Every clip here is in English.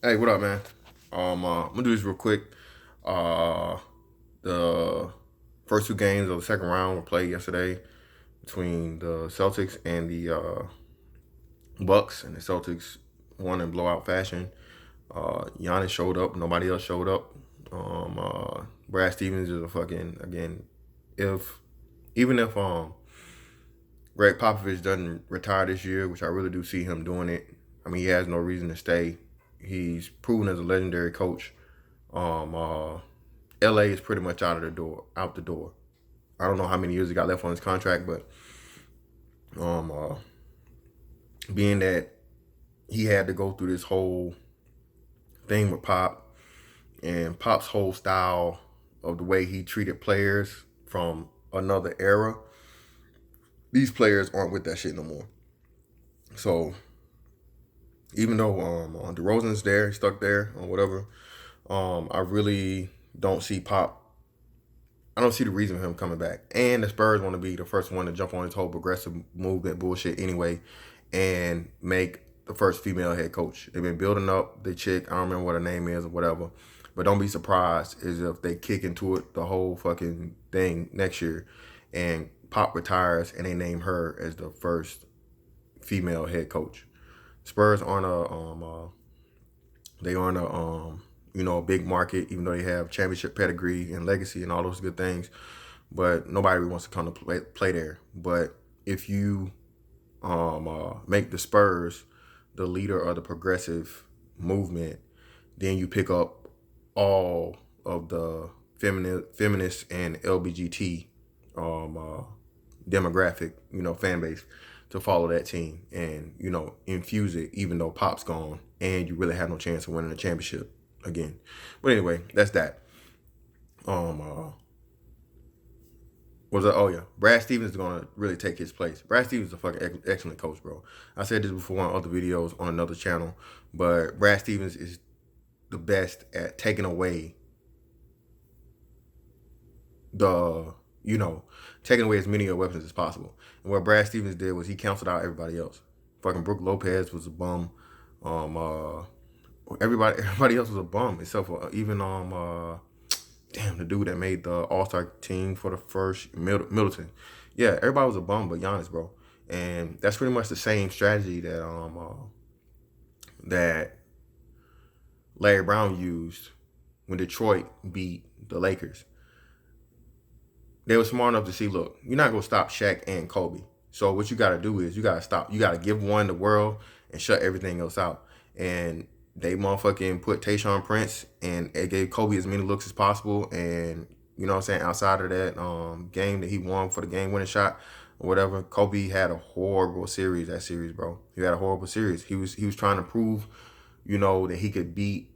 Hey, what up, man? I'm gonna do this real quick. Uh, the first two games of the second round were played yesterday between the Celtics and the Bucks, and the Celtics won in blowout fashion. Giannis showed up. Nobody else showed up. Brad Stevens is a fucking again. If even if Greg Popovich doesn't retire this year, which I really do see him doing it. I mean, he has no reason to stay. He's proven as a legendary coach. Um, uh, LA is pretty much out the door. I don't know how many years he got left on his contract, but um, uh, being that he had to go through this whole thing with Pop and Pop's whole style of the way he treated players from another era, these players aren't with that shit no more. So even though DeRozan's there, he's stuck there or whatever, I really don't see Pop. I don't see the reason for him coming back. And the Spurs want to be the first one to jump on this whole progressive movement bullshit anyway and make the first female head coach. They've been building up the chick. I don't remember what her name is or whatever. But don't be surprised is if they kick into it the whole fucking thing next year and Pop retires and they name her as the first female head coach. Spurs aren't a big market, even though they have championship pedigree and legacy and all those good things. But nobody really wants to come to play there. But if you make the Spurs the leader of the progressive movement, then you pick up all of the feminist and LBGT demographic, fan base to follow that team and, infuse it even though Pop's gone and you really have no chance of winning a championship again. But anyway, that's that. Was that? Oh yeah, Brad Stevens is gonna really take his place. Brad Stevens is a fucking excellent coach, bro. I said this before on other videos on another channel, but Brad Stevens is the best at taking away the taking away as many of your weapons as possible. And what Brad Stevens did was he canceled out everybody else. Fucking Brooke Lopez was a bum. Everybody else was a bum except for even the dude that made the All-Star team for the first Middleton. Yeah, everybody was a bum but Giannis, bro. And that's pretty much the same strategy that Larry Brown used when Detroit beat the Lakers. They were smart enough to see, look, you're not gonna stop Shaq and Kobe. So what you gotta do is you gotta give one the world and shut everything else out. And they motherfucking put Tayshaun Prince and it gave Kobe as many looks as possible. And outside of that game that he won for the game winning shot or whatever, Kobe had a horrible series, bro. He had a horrible series. He was trying to prove, that he could beat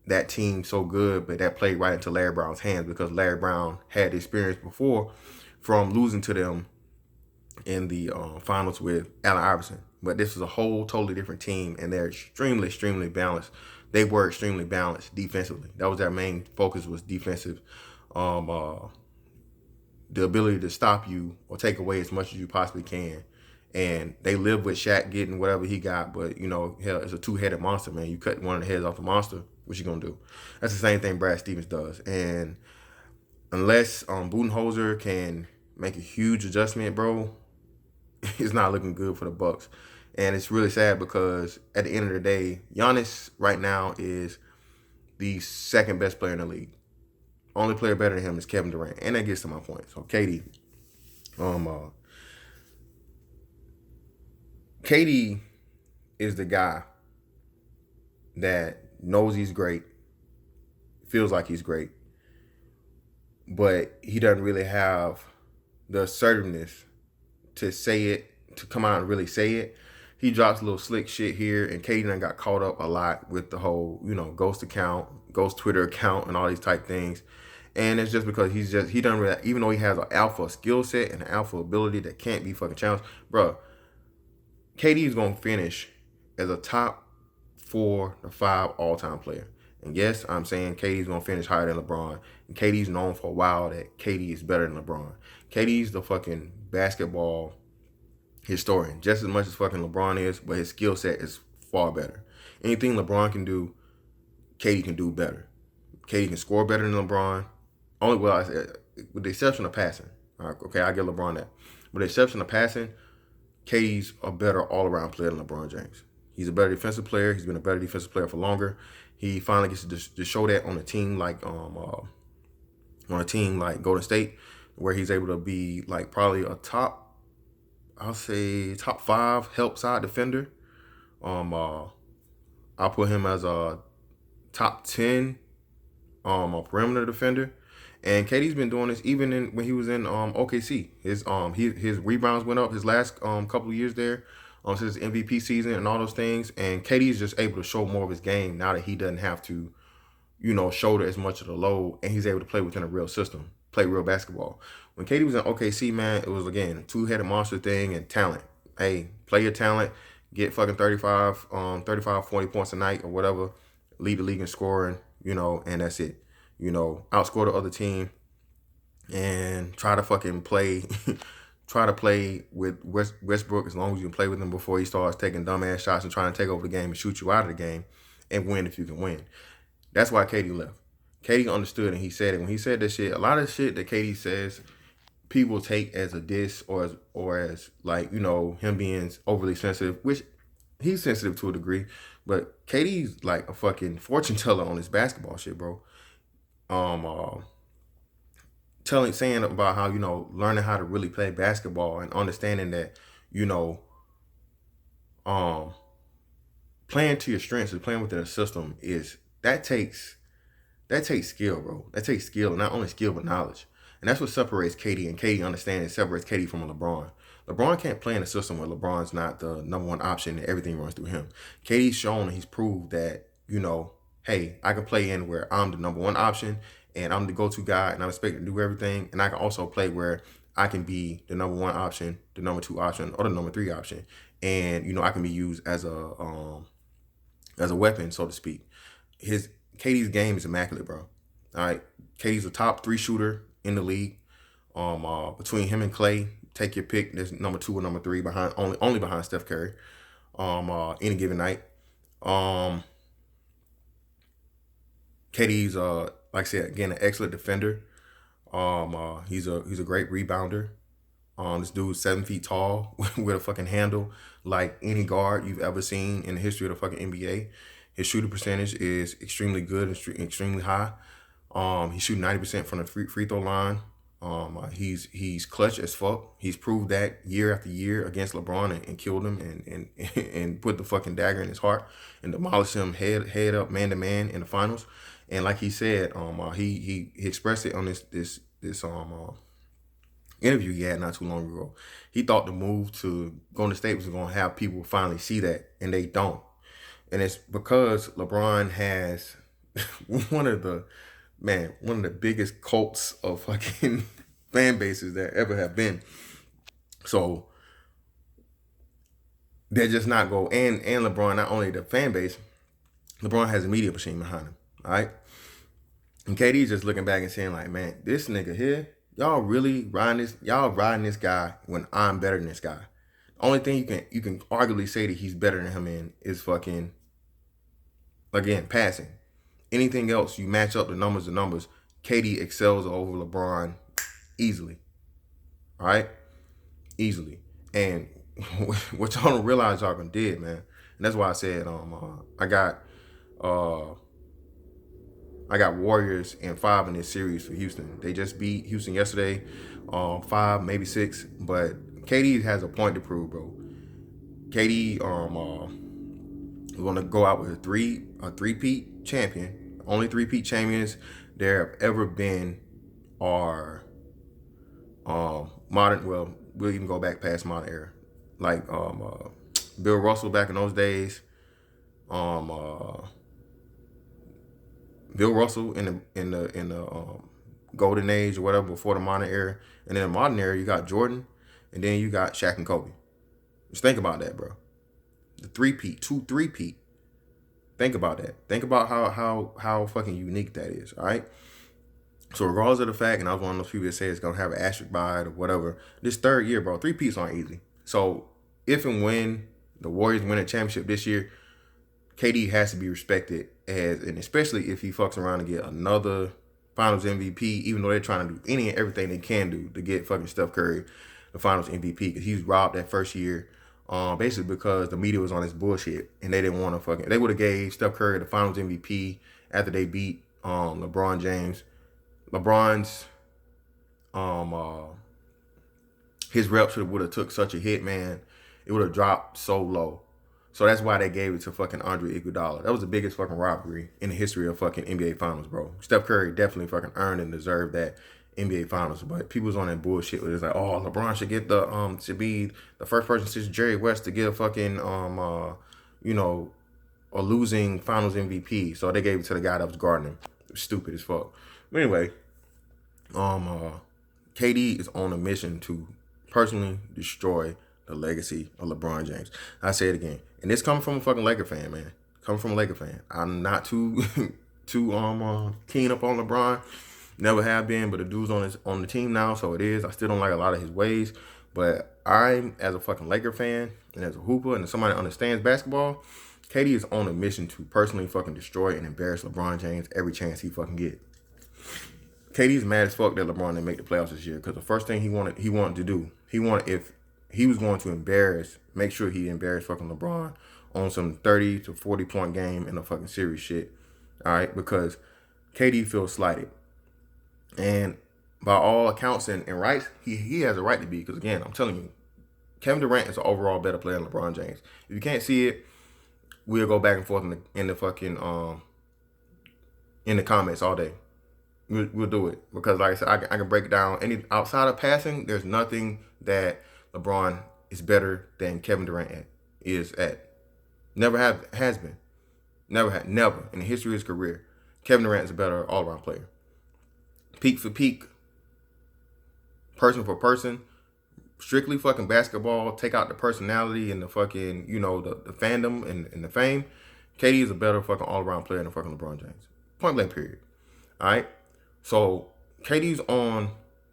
that team so good, but that played right into Larry Brown's hands because Larry Brown had experience before from losing to them in the finals with Allen Iverson. But this was a whole totally different team, and they're extremely, extremely balanced. They were extremely balanced defensively. That was their main focus, was defensive. The ability to stop you or take away as much as you possibly can. And they live with Shaq getting whatever he got, but hell, it's a two-headed monster, man. You cut one of the heads off the monster, what you gonna do? That's the same thing Brad Stevens does. And unless Budenholzer can make a huge adjustment, bro, it's not looking good for the Bucks. And it's really sad because at the end of the day, Giannis right now is the second best player in the league. Only player better than him is Kevin Durant, and that gets to my point. So KD is the guy that knows he's great, feels like he's great, but he doesn't really have the assertiveness to say it, to come out and really say it. He drops a little slick shit here, and KD done got caught up a lot with the whole, ghost account, ghost Twitter account, and all these type things. And it's just because he doesn't really, even though he has an alpha skill set and an alpha ability that can't be fucking challenged, bro. KD is gonna finish as a top 4 to 5 all-time player. And yes, I'm saying KD's gonna finish higher than LeBron. And KD's known for a while that KD is better than LeBron. KD's the fucking basketball historian, just as much as fucking LeBron is, but his skill set is far better. Anything LeBron can do, KD can do better. KD can score better than LeBron. Only well, with the exception of passing. All right, okay, I get LeBron that. With the exception of passing, KD's a better all-around player than LeBron James. He's a better defensive player. He's been a better defensive player for longer. He finally gets to show that on a team like Golden State, where he's able to be like probably a top, I'll say top 5 help side defender. I'll put him as a top 10 a perimeter defender. And KD's been doing this even when he was in OKC. His rebounds went up his last couple of years there, since his MVP season and all those things. And KD's just able to show more of his game now that he doesn't have to, shoulder as much of the load, and he's able to play within a real system, play real basketball. When KD was in OKC, man, it was again a two-headed monster thing and talent. Hey, play your talent, get fucking 35, 40 points a night or whatever, lead the league in scoring, and that's it. Outscore the other team and try to fucking play try to play with Westbrook as long as you can play with him before he starts taking dumbass shots and trying to take over the game and shoot you out of the game and win if you can win. That's why KD left. KD understood and he said it. When he said that shit, a lot of shit that KD says, people take as a diss or as like, him being overly sensitive, which he's sensitive to a degree, but KD's like a fucking fortune teller on his basketball shit, bro. Saying about how, learning how to really play basketball and understanding that, playing to your strengths and playing within a system that takes skill, bro. That takes skill, not only skill, but knowledge. And that's what separates KD, and KD understands separates KD from LeBron. LeBron can't play in a system where LeBron's not the number one option and everything runs through him. KD's shown and he's proved that, hey, I can play in where I'm the number one option and I'm the go-to guy and I'm expected to do everything. And I can also play where I can be the number one option, the number two option, or the number three option. And, I can be used as a weapon, so to speak. KD's game is immaculate, bro. All right. KD's a top 3 shooter in the league. Between him and Clay, take your pick. There's number 2 or number 3 behind, only behind Steph Curry. Any given night. KD's like I said, again, an excellent defender. He's a great rebounder. This dude's 7 feet tall with a fucking handle like any guard you've ever seen in the history of the fucking NBA. His shooting percentage is extremely good and extremely high. He's shooting 90% from the free throw line. He's clutch as fuck. He's proved that year after year against LeBron and killed him and put the fucking dagger in his heart and demolished him head up man to man in the finals. And like he said, he expressed it on this interview he had not too long ago. He thought the move to Golden State was going to have people finally see that, and they don't. And it's because LeBron has one of the biggest cults of fucking fan bases that ever have been. So they're just not go and LeBron, not only the fan base, LeBron has a media machine behind him. All right. And KD's just looking back and saying, like, man, this nigga here, y'all riding this guy when I'm better than this guy. The only thing you can arguably say that he's better than him in is fucking, again, passing. Anything else, you match up the numbers. KD excels over LeBron easily. All right? Easily. And what y'all don't realize y'all did, man. And that's why I said I got Warriors in 5 in this series for Houston. They just beat Houston yesterday, 5, maybe 6. But KD has a point to prove, bro. KD is going to go out with a three-peat champion. Only three-peat champions there have ever been are modern. Well, we'll even go back past modern era, like Bill Russell back in those days. Bill Russell in the golden age or whatever before the modern era, and in the modern era you got Jordan, and then you got Shaq and Kobe. Just think about that, bro. The three-peat. Think about that. Think about how fucking unique that is. All right. So regardless of the fact, and I was one of those people that say it's gonna have an asterisk by it or whatever. This third year, bro, three-peats aren't easy. So if and when the Warriors win a championship this year, KD has to be respected as, and especially if he fucks around and get another Finals MVP, even though they're trying to do any and everything they can do to get fucking Steph Curry the Finals MVP, because he's robbed that first year, basically because the media was on his bullshit and they didn't want to fucking. They would have gave Steph Curry the Finals MVP after they beat LeBron James. LeBron's his reps would have took such a hit, man. It would have dropped so low. So that's why they gave it to fucking Andre Iguodala. That was the biggest fucking robbery in the history of fucking NBA Finals, bro. Steph Curry definitely fucking earned and deserved that NBA Finals. But people was on that bullshit where it's like, oh, LeBron should get the should be the first person since Jerry West to get a fucking you know, a losing Finals MVP. So they gave it to the guy that was guarding him. It was stupid as fuck. But anyway, KD is on a mission to personally destroy the legacy of LeBron James. I say it again, and this coming from a fucking Laker fan, man. Coming from a Laker fan, I'm not too too keen up on LeBron. Never have been, but the dude's on the team now, so it is. I still don't like a lot of his ways, but I'm, as a fucking Laker fan and as a hooper and somebody that understands basketball, KD is on a mission to personally fucking destroy and embarrass LeBron James every chance he fucking get. KD's mad as fuck that LeBron didn't make the playoffs this year, because the first thing he wanted to do, if he was going to make sure he embarrassed fucking LeBron on some 30 to 40 point game in a fucking series shit. All right, because KD feels slighted. And by all accounts and rights, he has a right to be, because again, I'm telling you, Kevin Durant is an overall better player than LeBron James. If you can't see it, we'll go back and forth in the fucking in the comments all day. We'll do it, because like I said, I can break it down. Any outside of passing, there's nothing that LeBron is better than Kevin Durant is at. Has been. Never in the history of his career. Kevin Durant is a better all-around player. Peak for peak, person for person, strictly fucking basketball, take out the personality and the fucking, you know, the fandom and the fame. KD is a better fucking all-around player than fucking LeBron James. Point blank period. Alright? So KD's on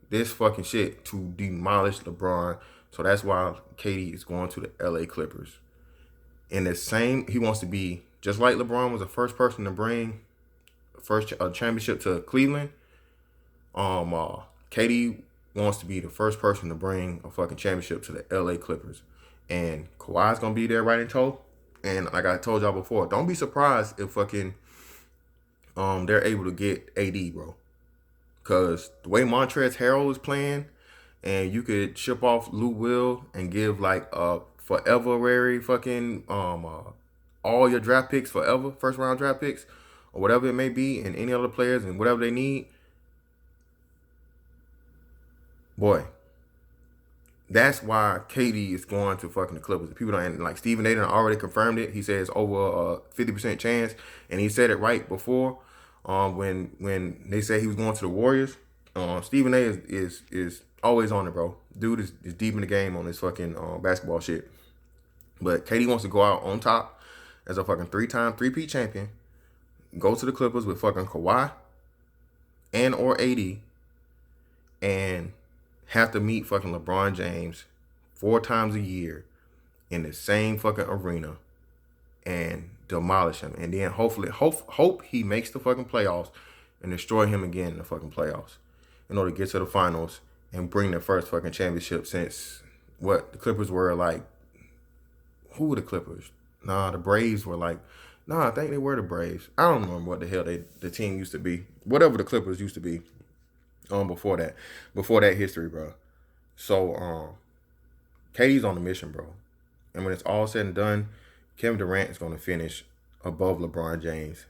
this fucking shit to demolish LeBron. So that's why KD is going to the LA Clippers. In the same, he wants to be, just like LeBron was the first person to bring a championship to Cleveland. KD wants to be the first person to bring a fucking championship to the LA Clippers. And Kawhi's gonna be there right in tow. And like I told y'all before, don't be surprised if fucking they're able to get AD, bro. Cause the way Montrezl Harrell is playing, and you could ship off Lou Will and give like a forever fucking all your draft picks forever, first round draft picks, or whatever it may be, and any other players and whatever they need. Boy, that's why KD is going to fucking the Clippers. People don't, like Stephen A. already confirmed it. He says over a 50% chance, and he said it right before when they said he was going to the Warriors. Stephen A. is always on it, bro. Dude is deep in the game on this fucking basketball shit. But KD wants to go out on top as a fucking three-peat champion. Go to the Clippers with fucking Kawhi and or AD, and have to meet fucking LeBron James 4 times a year in the same fucking arena and demolish him. And then hopefully hope he makes the fucking playoffs and destroy him again in the fucking playoffs in order to get to the finals and bring their first fucking championship since what the Clippers were like. Who were the Clippers? The Braves were like, I think they were the Braves. I don't remember what the hell the team used to be. Whatever the Clippers used to be. Before that history, bro. So KD's on the mission, bro. And when it's all said and done, Kevin Durant is going to finish above LeBron James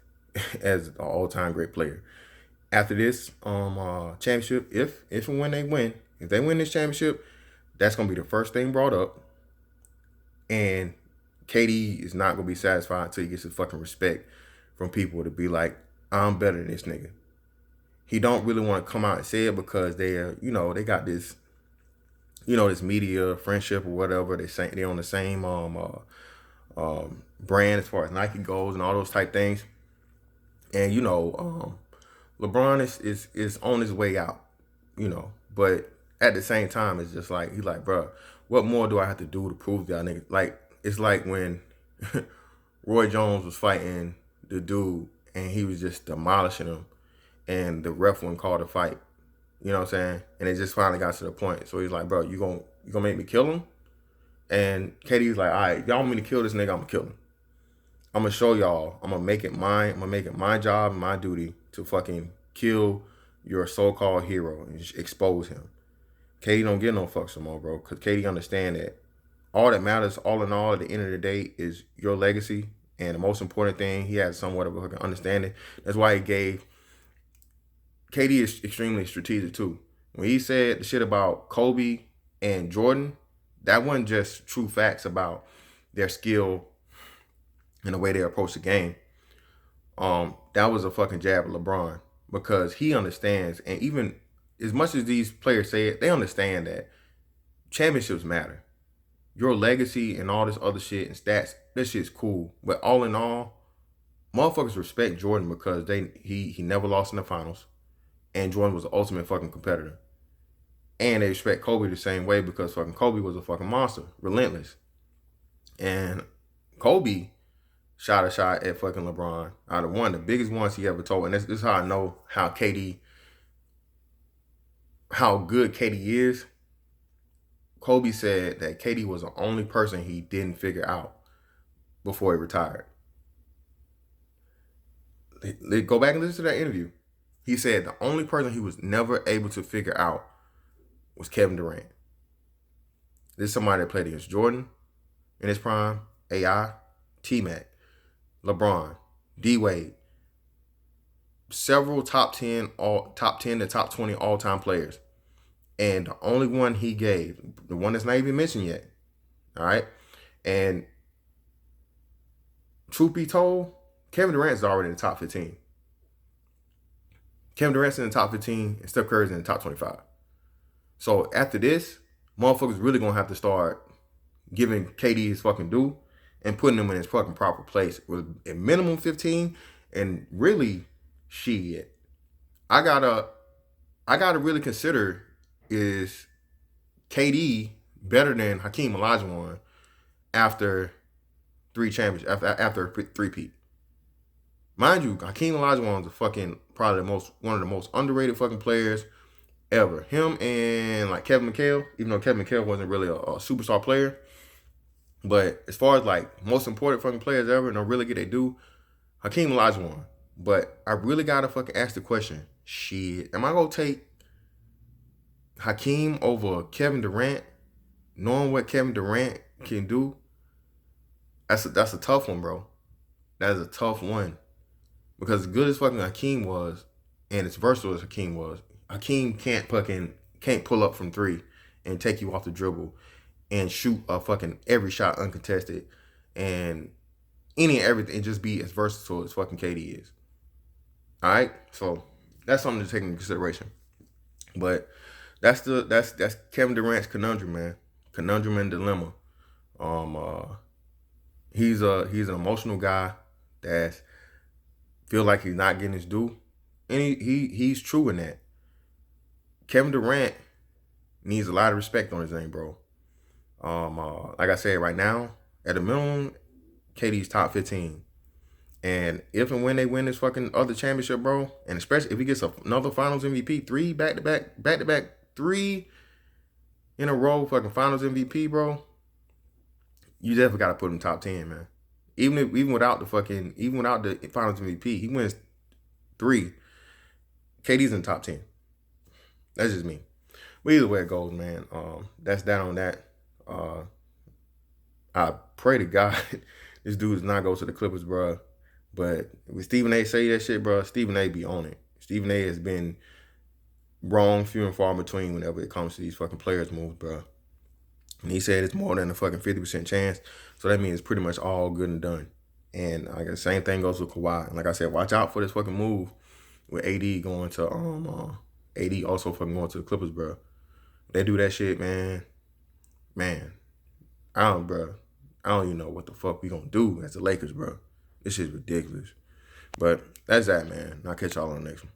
as an all-time great player. After this championship, if and when they win, if they win this championship, that's going to be the first thing brought up. And KD is not going to be satisfied until he gets his fucking respect from people to be like, I'm better than this nigga. He don't really want to come out and say it because they're, they got this, this media friendship or whatever. They're on the same brand as far as Nike goes and all those type things. And LeBron is on his way out, but at the same time, it's just like he's like, bro, what more do I have to do to prove y'all niggas? Like, it's like when Roy Jones was fighting the dude, and he was just demolishing him, and the ref wouldn't call the fight. You know what I'm saying? And it just finally got to the point. So he's like, bro, you gonna make me kill him? And KD's like, all right, y'all want me to kill this nigga, I'm gonna kill him. I'm gonna show y'all. I'm gonna make it my job and my duty to fucking kill your so-called hero and just expose him. KD don't get no fucks no more, bro. Cause KD understand that all that matters, all in all, at the end of the day, is your legacy. And the most important thing, he has somewhat of a fucking understanding. That's why he gave. KD is extremely strategic too. When he said the shit about Kobe and Jordan, that wasn't just true facts about their skill and the way they approach the game. That was a fucking jab at LeBron because he understands, and even as much as these players say it, they understand that championships matter. Your legacy and all this other shit and stats, that shit's cool. But all in all, motherfuckers respect Jordan because he never lost in the finals, and Jordan was the ultimate fucking competitor. And they respect Kobe the same way because fucking Kobe was a fucking monster, relentless. And Kobe shot a shot at fucking LeBron out of one of the biggest ones he ever told. And this is how I know how good KD is. Kobe said that KD was the only person he didn't figure out before he retired. Go back and listen to that interview. He said the only person he was never able to figure out was Kevin Durant. This is somebody that played against Jordan in his prime, AI, T-Mac, LeBron, D-Wade, several top 10 to top 20 all-time players. And the only one he gave, the one that's not even mentioned yet, all right? And truth be told, Kevin Durant's already in the top 15. Kevin Durant's in the top 15 and Steph Curry's in the top 25. So after this, motherfuckers really gonna have to start giving KD his fucking due and putting him in his fucking proper place with a minimum 15. And really, shit, I gotta really consider, is KD better than Hakeem Olajuwon after three championships, after three-peat? Mind you, Hakeem Olajuwon is probably one of the most underrated fucking players ever. Him and like Kevin McHale, even though Kevin McHale wasn't really a superstar player, but as far as like most important fucking players ever, and don't really get their due, Hakeem Olajuwon. But I really gotta fucking ask the question: shit, am I gonna take Hakeem over Kevin Durant, knowing what Kevin Durant can do? That's a tough one, bro. That is a tough one. Because as good as fucking Hakeem was, and as versatile as Hakeem was, Hakeem can't pull up from three and take you off the dribble and shoot a fucking every shot uncontested and any and everything, and just be as versatile as fucking KD is. All right, so that's something to take into consideration. But that's Kevin Durant's conundrum, man. Conundrum and dilemma. He's an emotional guy that feel like he's not getting his due, and he's true in that. Kevin Durant needs a lot of respect on his name, bro. Like I said, right now, at a minimum, KD's top 15. And if and when they win this fucking other championship, bro, and especially if he gets another Finals MVP, back to back, 3 in a row, fucking Finals MVP, bro, you definitely gotta put him top 10, man. Even without the Finals MVP, he wins 3. KD's in the top 10. That's just me. But either way it goes, man. That's that on that. I pray to God this dude does not go to the Clippers, bro. But when Stephen A say that shit, bro, Stephen A be on it. Stephen A has been wrong, few and far between whenever it comes to these fucking players moves, bro. And he said it's more than a fucking 50% chance. So that means it's pretty much all good and done. And like the same thing goes with Kawhi. And like I said, watch out for this fucking move with AD going to AD also fucking going to the Clippers, bro. They do that shit, man. I don't even know what the fuck we gonna do as the Lakers, bro. This shit's ridiculous. But that's that, man. I'll catch y'all on the next one.